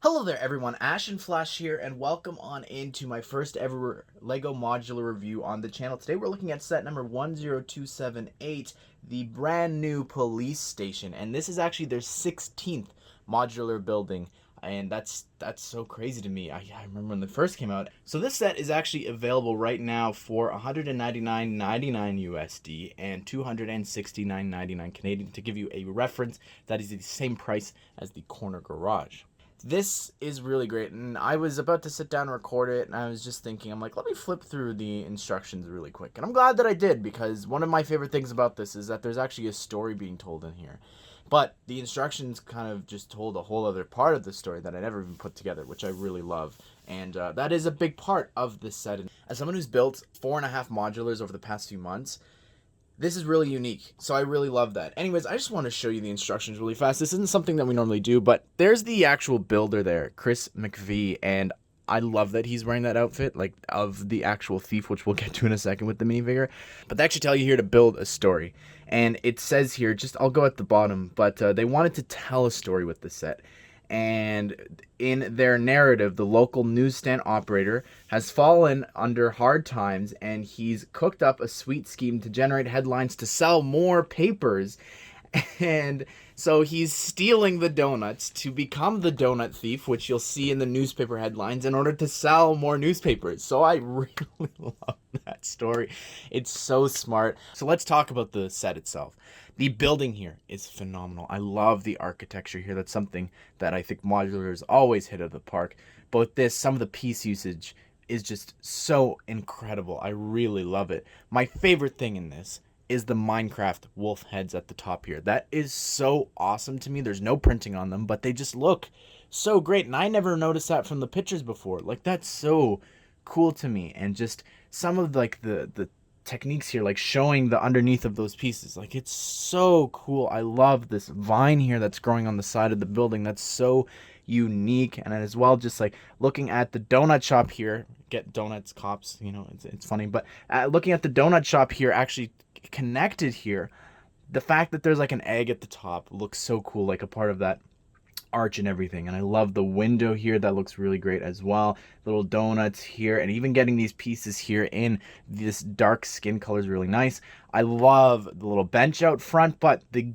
Hello there everyone, Ashnflash here, and welcome on into my first ever LEGO modular review on the channel. Today we're looking at set number 10278, the brand new police station, and this is actually their 16th modular building, and that's so crazy to me. I remember when the first came out. So this set is actually available right now for $199.99 USD and $269.99 Canadian. To give you a reference, that is the same price as the corner garage. This is really great, and I was about to sit down and record it, and I was just thinking, I'm like, let me flip through the instructions really quick. And I'm glad that I did, because one of my favorite things about this is that there's actually a story being told in here. But the instructions kind of just told a whole other part of the story that I never even put together, which I really love. And that is a big part of this set. As someone who's built 4.5 modulars over the past few months, this is really unique, so I really love that. Anyways, I just want to show you the instructions really fast. This isn't something that we normally do, but there's the actual builder there, Chris McVie, and I love that he's wearing that outfit, like, of the actual thief, which we'll get to in a second with the minifigure. But they actually tell you here to build a story, and it says here, I'll go at the bottom, but they wanted to tell a story with the set. And in their narrative, the local newsstand operator has fallen under hard times, and he's cooked up a sweet scheme to generate headlines to sell more papers. And so he's stealing the donuts to become the donut thief, which you'll see in the newspaper headlines, in order to sell more newspapers. So I really love that story. It's so smart. So let's talk about the set itself. The building here is phenomenal. I love the architecture here. That's something that I think modulars always hit out of the park. But some of the piece usage is just so incredible. I really love it. My favorite thing in this is the Minecraft wolf heads at the top here. That is so awesome to me. There's no printing on them, but they just look so great. And I never noticed that from the pictures before. Like, that's so cool to me. And just some of like the techniques here, like showing the underneath of those pieces, like, it's so cool. I love this vine here that's growing on the side of the building. That's so unique. And as well, just like looking at the donut shop here, get donuts, cops, you know, it's funny, but looking at the donut shop here, actually connected here, the fact that there's like an egg at the top looks so cool, like a part of that arch and everything. And I love the window here. That looks really great as well. Little donuts here, and even getting these pieces here in this dark skin color is really nice. I love the little bench out front, but the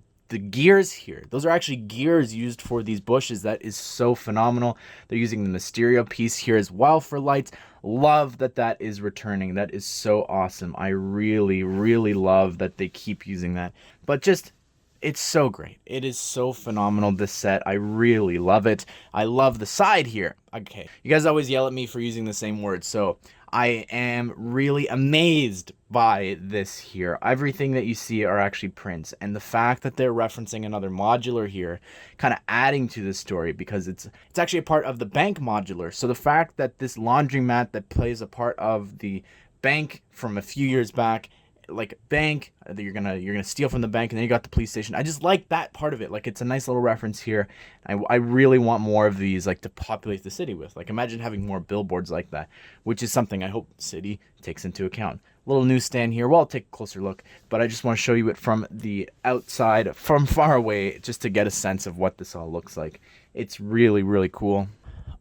gears here, those are actually gears used for these bushes. That is so phenomenal. They're using the Mysterio piece here as well for lights. Love that is returning. That is so awesome. I really love that they keep using that. But just, it's so great. It is so phenomenal, this set. I really love it. I love the side here. Okay, you guys always yell at me for using the same word, so I am really amazed by this here. Everything that you see are actually prints, and the fact that they're referencing another modular here, kind of adding to the story, because it's actually a part of the bank modular. So the fact that this laundromat that plays a part of the bank from a few years back, like bank that you're gonna steal from the bank, and then you got the police station. I just like that part of it. Like, it's a nice little reference here. I really want more of these, like, to populate the city with. Like, imagine having more billboards like that, which is something I hope the city takes into account. Little newsstand here. Well, I'll take a closer look, but I just want to show you it from the outside, from far away, just to get a sense of what this all looks like. It's really cool.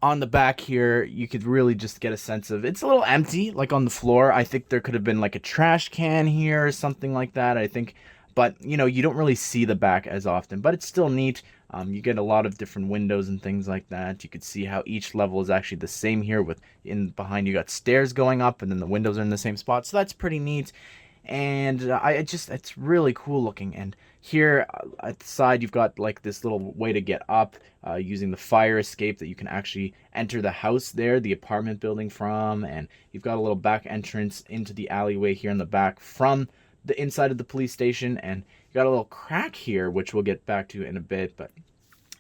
On the back here, you could really just get a sense of, it's a little empty, like on the floor. I think there could have been like a trash can here or something like that, I think. But, you know, you don't really see the back as often, but it's still neat. You get a lot of different windows and things like that. You could see how each level is actually the same here, with behind you got stairs going up, and then the windows are in the same spot. So that's pretty neat. And it's really cool looking. And here at the side, you've got like this little way to get up using the fire escape that you can actually enter the house there, the apartment building from. And you've got a little back entrance into the alleyway here in the back from the inside of the police station. And you got a little crack here, which we'll get back to in a bit, but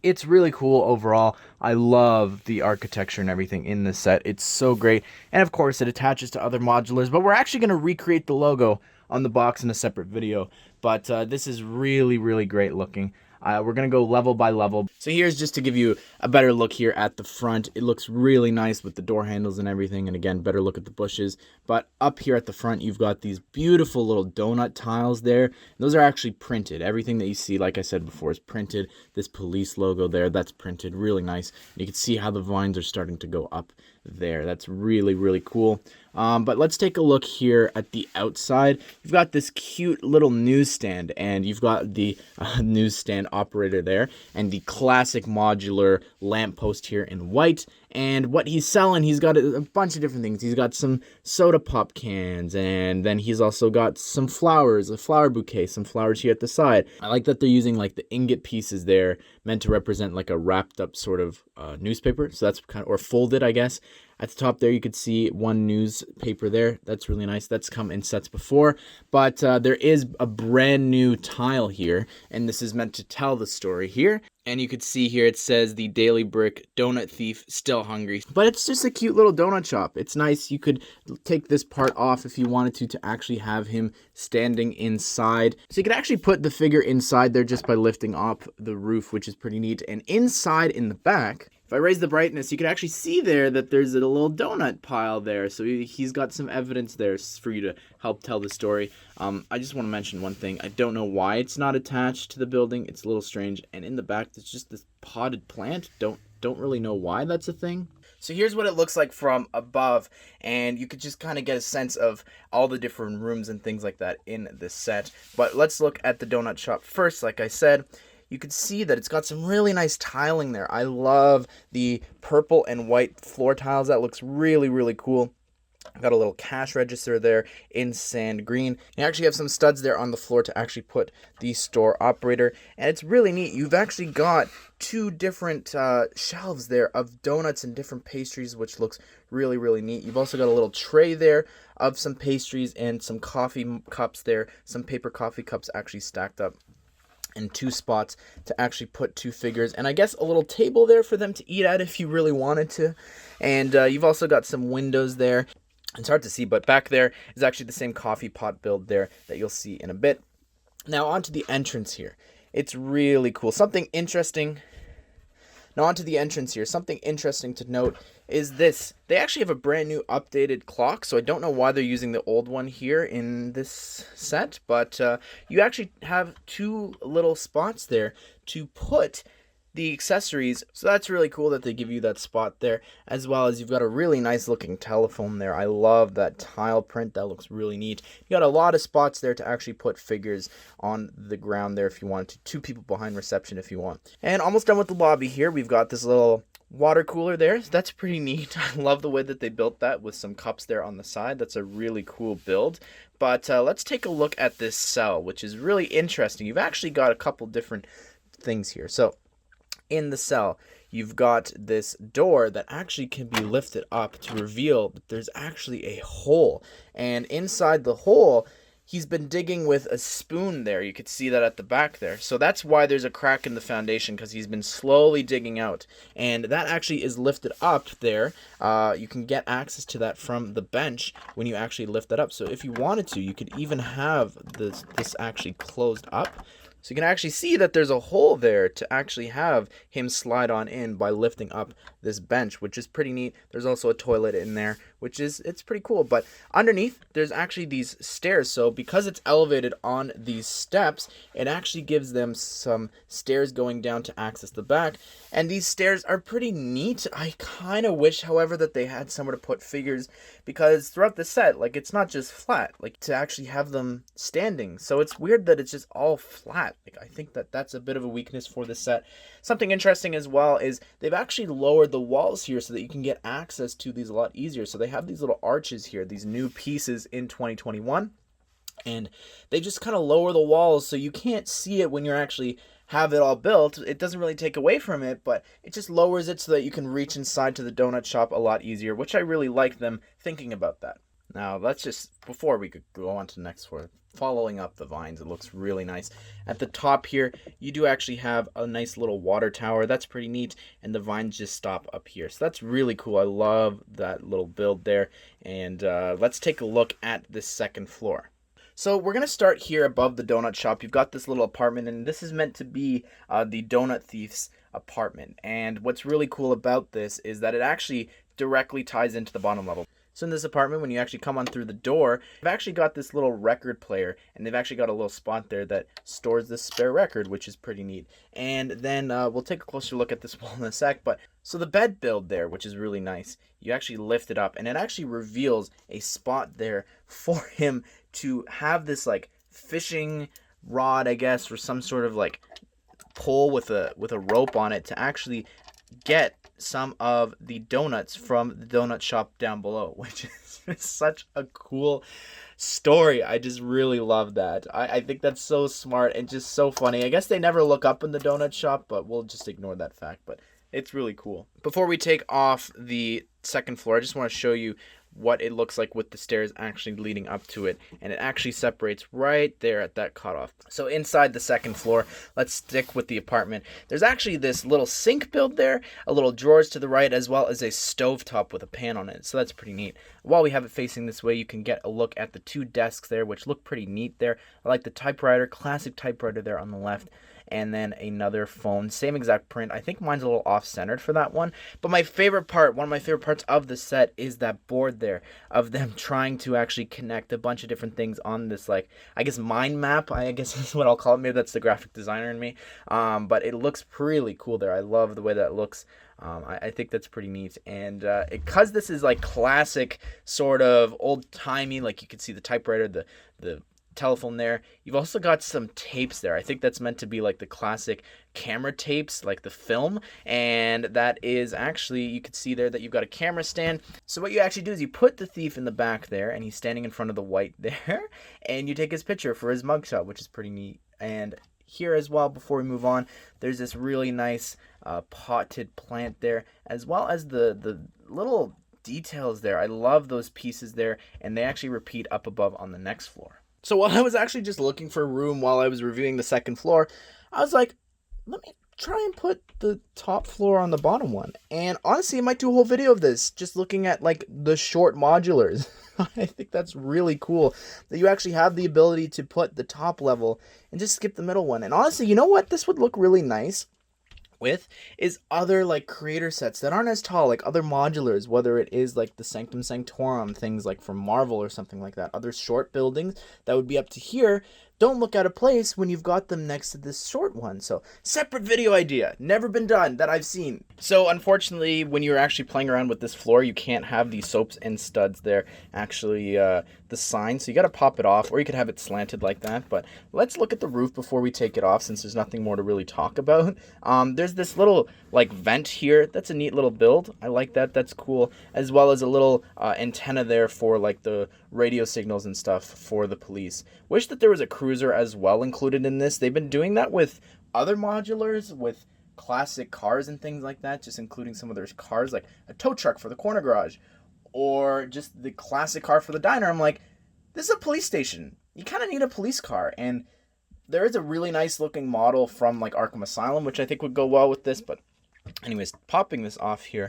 it's really cool overall. I love the architecture and everything in this set. It's so great. And of course, it attaches to other modulars, but we're actually going to recreate the logo on the box in a separate video. But this is really great looking. We're going to go level by level. So here's just to give you a better look here at the front. It looks really nice with the door handles and everything. And again, better look at the bushes. But up here at the front, you've got these beautiful little donut tiles there. Those are actually printed. Everything that you see, like I said before, is printed. This police logo there, that's printed. Really nice. You can see how the vines are starting to go up there. That's really, really cool. But let's take a look here at the outside. You've got this cute little newsstand, and you've got the newsstand operator there, and the classic modular lamppost here in white. And what he's selling, he's got a bunch of different things. He's got some soda pop cans, and then he's also got some flowers, a flower bouquet, some flowers here at the side. I like that they're using like the ingot pieces there, meant to represent like a wrapped up sort of newspaper. So that's kind of, or folded, I guess. At the top there, you could see one newspaper there. That's really nice. That's come in sets before. But there is a brand new tile here, and this is meant to tell the story here. And you could see here it says the Daily Brick Donut Thief Still Hungry. But it's just a cute little donut shop. It's nice. You could take this part off if you wanted to actually have him standing inside. So you could actually put the figure inside there just by lifting up the roof, which is pretty neat. And inside in the back, if I raise the brightness, you can actually see there that there's a little donut pile there. So he's got some evidence there for you to help tell the story. I just want to mention one thing. I don't know why it's not attached to the building. It's a little strange. And in the back, there's just this potted plant. Don't really know why that's a thing. So here's what it looks like from above, and you could just kind of get a sense of all the different rooms and things like that in this set. But let's look at the donut shop first. Like I said, you can see that it's got some really nice tiling there. I love the purple and white floor tiles. That looks really, really cool. I've got a little cash register there in sand green. You actually have some studs there on the floor to actually put the store operator. And it's really neat. You've actually got two different shelves there of donuts and different pastries, which looks really, really neat. You've also got a little tray there of some pastries and some coffee cups there. Some paper coffee cups actually stacked up in two spots to actually put two figures, and I guess a little table there for them to eat at if you really wanted to. And you've also got some windows there. It's hard to see, but back there is actually the same coffee pot build there that you'll see in a bit. Now onto the entrance here. It's really cool. Something interesting to note is this. They actually have a brand new updated clock, so I don't know why they're using the old one here in this set, but you actually have two little spots there to put the accessories. So that's really cool that they give you that spot there, as well as you've got a really nice looking telephone there. I love that tile print. That looks really neat. You got a lot of spots there to actually put figures on the ground there if you want to. Two people behind reception if you want. And almost done with the lobby here. We've got this little water cooler there. That's pretty neat. I love the way that they built that with some cups there on the side. That's a really cool build. But let's take a look at this cell, which is really interesting. You've actually got a couple different things here. So in the cell, you've got this door that actually can be lifted up to reveal that there's actually a hole. And inside the hole, he's been digging with a spoon there. You could see that at the back there. So that's why there's a crack in the foundation, because he's been slowly digging out. And that actually is lifted up there. You can get access to that from the bench when you actually lift that up. So if you wanted to, you could even have this actually closed up. So you can actually see that there's a hole there to actually have him slide on in by lifting up this bench, which is pretty neat. There's also a toilet in there, it's pretty cool. But underneath, there's actually these stairs. So because it's elevated on these steps, it actually gives them some stairs going down to access the back. And these stairs are pretty neat. I kind of wish, however, that they had somewhere to put figures, because throughout the set, like, it's not just flat, like, to actually have them standing. So it's weird that it's just all flat. Like, I think that that's a bit of a weakness for this set. Something interesting as well is they've actually lowered the walls here so that you can get access to these a lot easier. So they have these little arches here, these new pieces in 2021, and they just kind of lower the walls so you can't see it when you're actually have it all built. It doesn't really take away from it, but it just lowers it so that you can reach inside to the donut shop a lot easier, which I really like them thinking about that. Now, let's just, before we could go on to the next floor, following up the vines, it looks really nice. At the top here, you do actually have a nice little water tower. That's pretty neat, and the vines just stop up here. So that's really cool. I love that little build there. And let's take a look at this second floor. So we're going to start here above the donut shop. You've got this little apartment, and this is meant to be the donut thief's apartment. And what's really cool about this is that it actually directly ties into the bottom level. So in this apartment, when you actually come on through the door, they've actually got this little record player, and they've actually got a little spot there that stores this spare record, which is pretty neat. And then we'll take a closer look at this wall in a sec. But so the bed build there, which is really nice, you actually lift it up, and it actually reveals a spot there for him to have this like fishing rod, I guess, or some sort of like pole with a rope on it to actually get some of the donuts from the donut shop down below, which is such a cool story. I just really love that. I think that's so smart and just so funny. I guess they never look up in the donut shop, but we'll just ignore that fact. But it's really cool. Before we take off the second floor, I just want to show you what it looks like with the stairs actually leading up to it, and it actually separates right there at that cutoff. So inside the second floor, let's stick with the apartment. There's actually this little sink build there, a little drawers to the right, as well as a stovetop with a pan on it, so that's pretty neat. While we have it facing this way, you can get a look at the two desks there, which look pretty neat there. I like the typewriter, classic typewriter there on the left, and then another phone, same exact print. I think mine's a little off-centered for that one, but my favorite part, one of my favorite parts of the set is that board there of them trying to actually connect a bunch of different things on this, like, I guess mind map, I guess is what I'll call it. Maybe that's the graphic designer in me, but it looks really cool there. I love the way that looks. I think that's pretty neat, and because this is like classic sort of old-timey, like you can see the typewriter, the telephone there, you've also got some tapes there. I think that's meant to be like the classic camera tapes, like the film, and that is actually, you can see there that you've got a camera stand. So what you actually do is you put the thief in the back there, and he's standing in front of the white there, and you take his picture for his mugshot, which is pretty neat. And here as well, before we move on, there's this really nice potted plant there, as well as the little details there. I love those pieces there, and they actually repeat up above on the next floor. So while I was actually just looking for a room while I was reviewing the second floor, I was like, let me try and put the top floor on the bottom one. And honestly, I might do a whole video of this, just looking at like the short modulars. I think that's really cool that you actually have the ability to put the top level and just skip the middle one. And honestly, you know what? This would look really nice with is other like creator sets that aren't as tall, like other modulars, whether it is like the Sanctum Sanctorum, things like from Marvel or something like that, other short buildings that would be up to here, don't look out of place when you've got them next to this short one. So separate video idea, never been done that I've seen. So unfortunately, when you're actually playing around with this floor, you can't have the soaps and studs there, actually the sign, so you got to pop it off, or you could have it slanted like that. But let's look at the roof before we take it off, since there's nothing more to really talk about. There's this little like vent here. That's a neat little build. I like that. That's cool. As well as a little antenna there for like the radio signals and stuff for the police. Wish that there was a cruiser as well included in this. They've been doing that with other modulars, with classic cars and things like that, just including some of their cars, like a tow truck for the corner garage, or just the classic car for the diner. I'm like, this is a police station. You kind of need a police car, and there is a really nice looking model from like Arkham Asylum, which I think would go well with this. But anyways, popping this off here,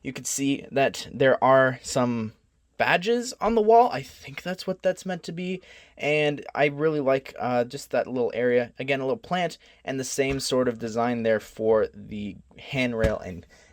you can see that there are some badges on the wall. I think that's what that's meant to be, and I really like just that little area. Again, a little plant, and the same sort of design there for the handrail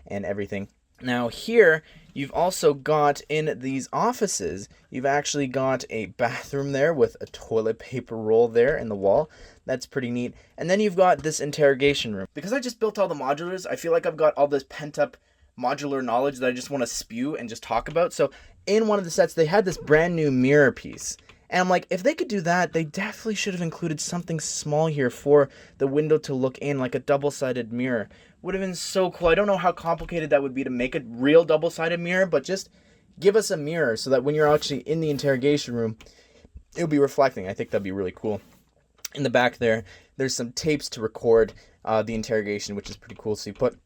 and everything. Now here, you've also got in these offices, you've actually got a bathroom there with a toilet paper roll there in the wall. That's pretty neat. And then you've got this interrogation room. Because I just built all the modulars, I feel like I've got all this pent up modular knowledge that I just want to spew and just talk about. So in one of the sets, they had this brand new mirror piece. And I'm like, if they could do that, they definitely should have included something small here for the window to look in, like a double-sided mirror. Would have been so cool. I don't know how complicated that would be to make a real double-sided mirror, but just give us a mirror so that when you're actually in the interrogation room, it'll be reflecting. I think that'd be really cool. In the back there, there's some tapes to record the interrogation, which is pretty cool. So you put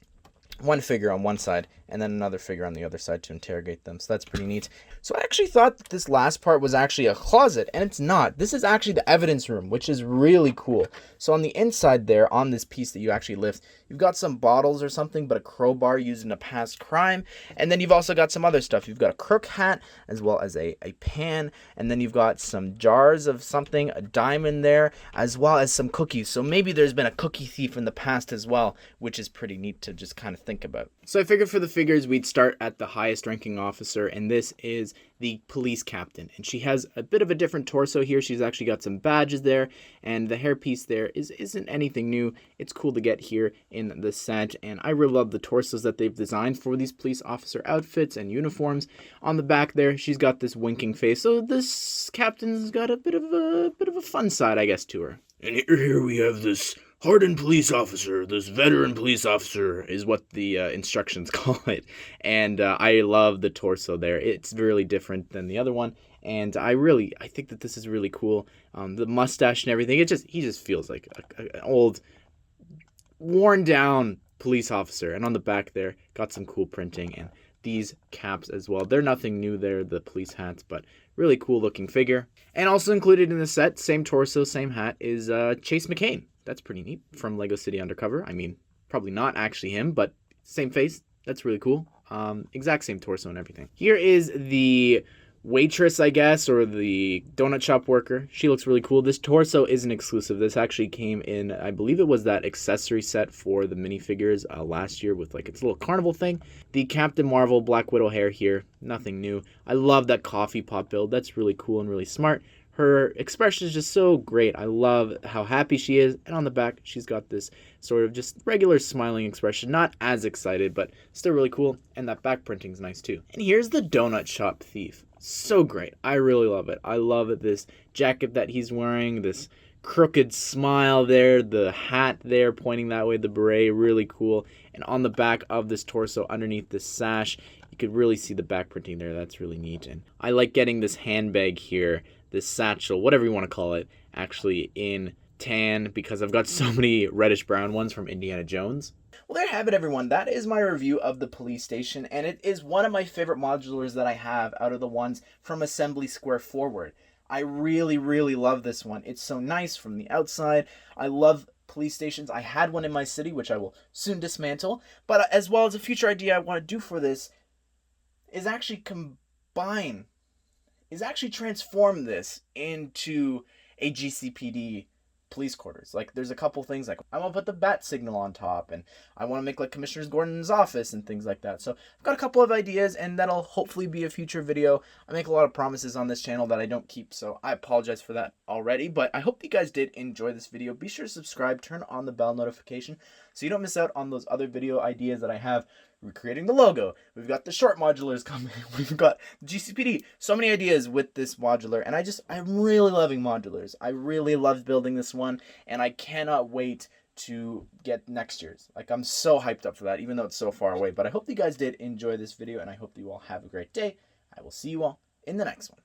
one figure on one side and then another figure on the other side to interrogate them. So that's pretty neat. So I actually thought that this last part was actually a closet, and it's not. This is actually the evidence room, which is really cool. So on the inside there, on this piece that you actually lift, you've got some bottles or something, but a crowbar used in a past crime. And then you've also got some other stuff. You've got a crook hat, as well as a pan. And then you've got some jars of something, a diamond there, as well as some cookies. So maybe there's been a cookie thief in the past as well, which is pretty neat to just kind of think about. So I figured for the figures, we'd start at the highest ranking officer, and this is the police captain. And she has a bit of a different torso here. She's actually got some badges there, and the hairpiece there isn't anything new. It's cool to get here in the set, and I really love the torsos that they've designed for these police officer outfits and uniforms. On the back there, she's got this winking face, so this captain's got a bit of a fun side, I guess, to her. And here we have this hardened police officer, this veteran police officer is what the instructions call it. And I love the torso there. It's really different than the other one. And I think that this is really cool. The mustache and everything, he just feels like an old, worn down police officer. And on the back there, got some cool printing and these caps as well. They're nothing new there, the police hats, but really cool looking figure. And also included in the set, same torso, same hat, is Chase McCain. That's pretty neat, from Lego City Undercover. I mean, probably not actually him, but same face. That's really cool. Exact same torso and everything. Here is the waitress, I guess, or the donut shop worker. She looks really cool. This torso isn't exclusive. This actually came in, I believe it was that accessory set for the minifigures last year with like its little carnival thing. The Captain Marvel Black Widow hair here, nothing new. I love that coffee pot build. That's really cool and really smart. Her expression is just so great. I love how happy she is. And on the back, she's got this sort of just regular smiling expression. Not as excited, but still really cool. And that back printing's nice too. And here's the donut shop thief. So great. I really love it. I love it. This jacket that he's wearing, this crooked smile there, the hat there pointing that way, the beret, really cool. And on the back of this torso, underneath this sash, you could really see the back printing there. That's really neat. And I like getting this handbag here, this satchel, whatever you want to call it, actually in tan, because I've got so many reddish brown ones from Indiana Jones. Well, there you have it, everyone. That is my review of the police station, and it is one of my favorite modulars that I have out of the ones from Assembly Square forward. I really, really love this one. It's so nice from the outside. I love police stations. I had one in my city, which I will soon dismantle, but as well as a future idea I want to do for this is actually transform this into a GCPD police quarters. Like, there's a couple things, like I want to put the bat signal on top, and I want to make like Commissioner Gordon's office and things like that. So I've got a couple of ideas, and that'll hopefully be a future video. I make a lot of promises on this channel that I don't keep, so I apologize for that already, but I hope you guys did enjoy this video. Be sure to subscribe, turn on the bell notification so you don't miss out on those other video ideas that I have. We're creating the logo. We've got the short modulars coming. We've got GCPD. So many ideas with this modular. And I'm really loving modulars. I really love building this one. And I cannot wait to get next year's. Like, I'm so hyped up for that, even though it's so far away. But I hope you guys did enjoy this video. And I hope you all have a great day. I will see you all in the next one.